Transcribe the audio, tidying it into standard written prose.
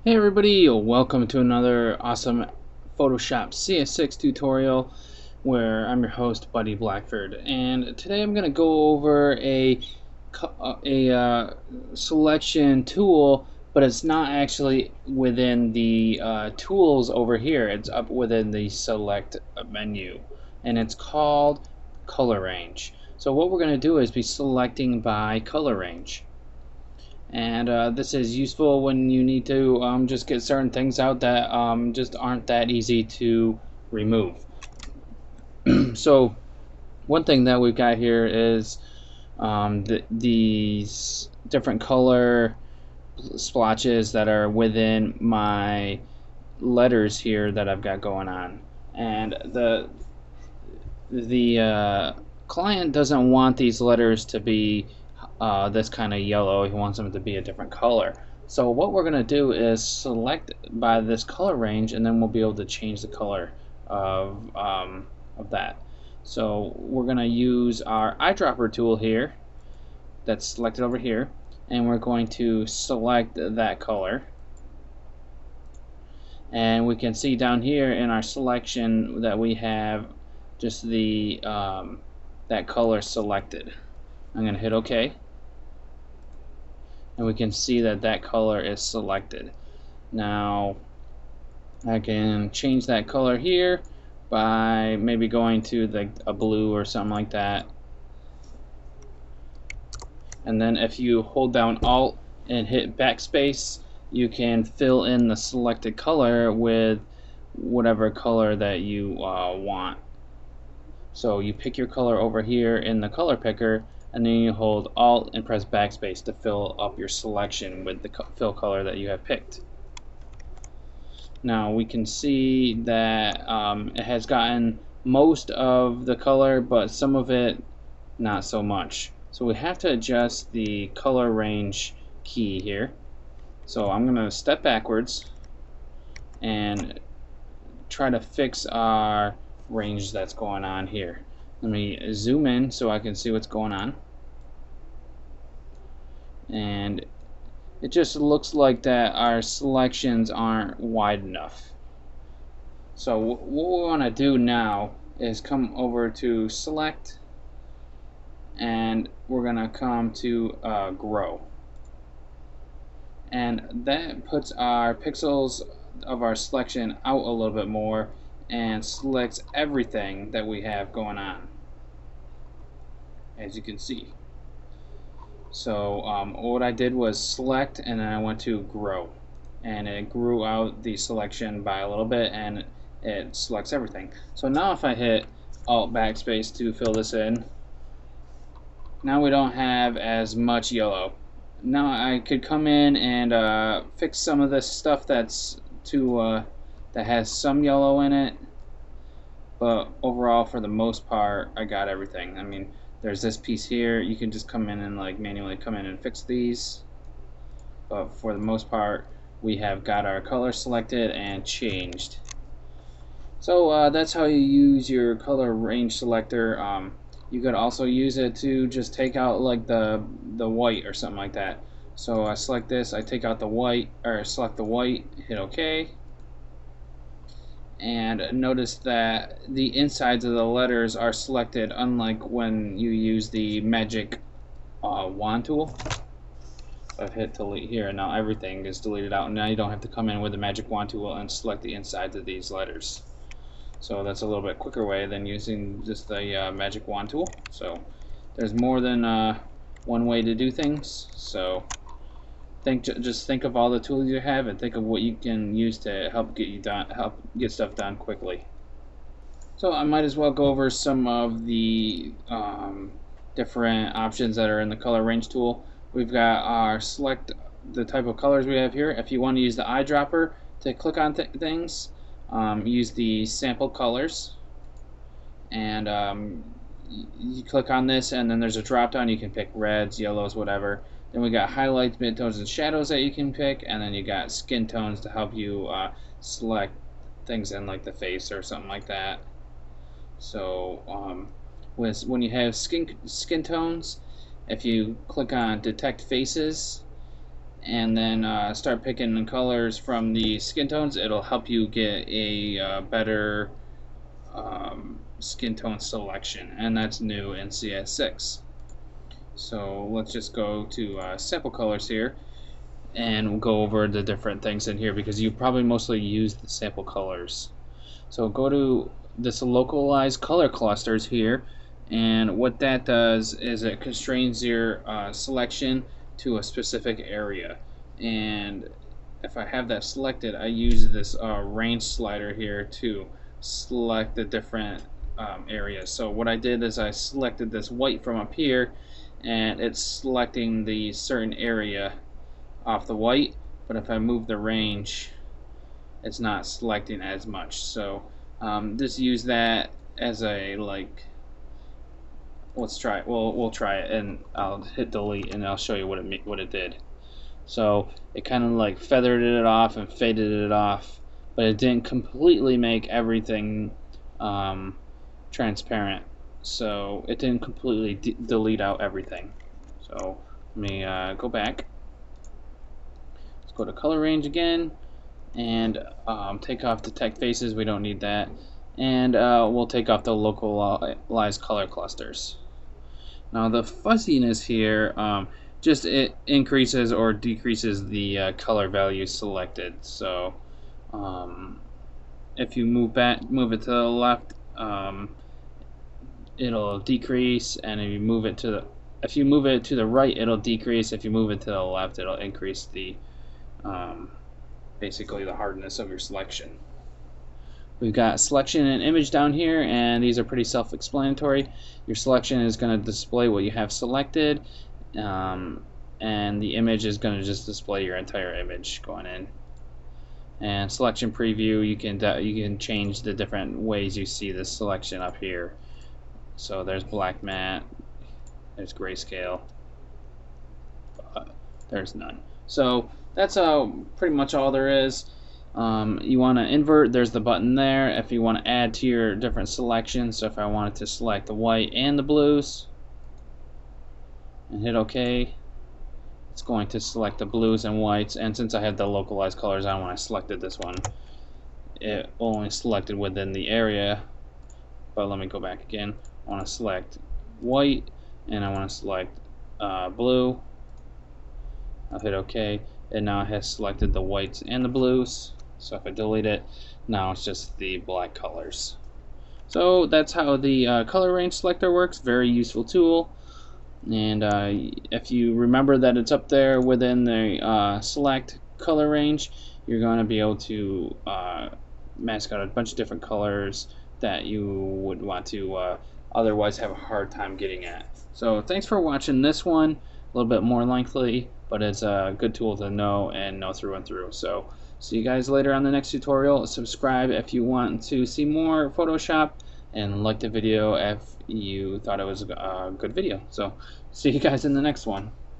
Hey everybody, welcome to another awesome Photoshop CS6 tutorial where I'm your host Buddy Blackford, and today I'm going to go over a selection tool, but it's not actually within the tools over here. It's up within the select menu, and it's called color range. So what we're going to do is be selecting by color range. And this is useful when you need to just get certain things out that just aren't that easy to remove. So one thing that we've got here is these different color splotches that are within my letters here that I've got going on, and the client doesn't want these letters to be this kind of yellow. He wants them to be a different color. So what we're going to do is select by this color range, and then we'll be able to change the color of that. So we're going to use our eyedropper tool here that's selected over here, and we're going to select that color. And we can see down here in our selection that we have just the that color selected. I'm going to hit OK, and we can see that that color is selected. Now I can change that color here by maybe going to a blue or something like that, and then if you hold down Alt and hit backspace, you can fill in the selected color with whatever color that you want. So you pick your color over here in the color picker, and then you hold Alt and press backspace to fill up your selection with the fill color that you have picked. Now we can see that it has gotten most of the color, but some of it not so much. So we have to adjust the color range key here. So I'm going to step backwards and try to fix our range that's going on here. Let me zoom in so I can see what's going on. And it just looks like that our selections aren't wide enough. So what we want to do now is come over to select, and we're going to come to grow. And that puts our pixels of our selection out a little bit more and selects everything that we have going on, as you can see. So what I did was select, and then I went to grow, and it grew out the selection by a little bit, and it selects everything. So now if I hit Alt backspace to fill this in, now we don't have as much yellow. Now I could come in and fix some of this stuff that has some yellow in it, but overall, for the most part, I got everything. I mean, there's this piece here. You can just come in and manually come in and fix these, but for the most part, we have got our color selected and changed. So that's how you use your color range selector. You could also use it to just take out the white or something like that. So I select this, I take out the white, or select the white, hit OK, and notice that the insides of the letters are selected, unlike when you use the magic wand tool. So I've hit delete here, and now everything is deleted out, and now you don't have to come in with the magic wand tool and select the insides of these letters. So that's a little bit quicker way than using just the magic wand tool. So there's more than one way to do things. So just think of all the tools you have, and think of what you can use to help get stuff done quickly. So I might as well go over some of the different options that are in the color range tool. We've got our select the type of colors we have here. If you want to use the eyedropper to click on things, use the sample colors, and you click on this, and then there's a drop down. You can pick reds, yellows, whatever. Then we got highlights, midtones, and shadows that you can pick, and then you got skin tones to help you select things in the face or something like that. So when you have skin tones, if you click on detect faces and then start picking the colors from the skin tones. It'll help you get a better skin tone selection, and that's new in CS6. So let's just go to sample colors here, and we'll go over the different things in here because you probably mostly use the sample colors. So go to this localized color clusters here, and what that does is it constrains your selection to a specific area. And if I have that selected, I use this range slider here to select the different areas. So what I did is I selected this white from up here, and it's selecting the certain area off the white, but if I move the range, it's not selecting as much. So just use that as a let's try it. We'll try it, and I'll hit delete, and I'll show you what it did. So it kind of like feathered it off and faded it off, but it didn't completely make everything transparent. So it didn't completely delete out everything. So let me go back. Let's go to color range again, and take off detect faces. We don't need that, and we'll take off the localized color clusters. Now the fuzziness here, just it increases or decreases the color value selected. So if you move it to the left, it'll decrease, and if you move it to the right, it'll decrease. If you move it to the left, it'll increase the basically the hardness of your selection. We've got selection and image down here, and these are pretty self-explanatory. Your selection is going to display what you have selected, and the image is going to just display your entire image going in. And selection preview, you can change the different ways you see the selection up here. So there's black matte, there's grayscale, there's none. So that's pretty much all there is. You want to invert, there's the button there if you want to add to your different selections. So if I wanted to select the white and the blues and hit OK, it's going to select the blues and whites. And since I had the localized colors on when I selected this one, it only selected within the area. But let me go back again. I want to select white, and I want to select blue. I'll hit OK, and now it has selected the whites and the blues. So if I delete it, now it's just the black colors. So that's how the color range selector works. Very useful tool. And if you remember that it's up there within the select color range, you're going to be able to mask out a bunch of different colors that you would want to otherwise have a hard time getting at. So thanks for watching this one. A little bit more lengthy, but it's a good tool to know and know through and through. So see you guys later on the next tutorial. Subscribe if you want to see more Photoshop, and like the video if you thought it was a good video. So see you guys in the next one.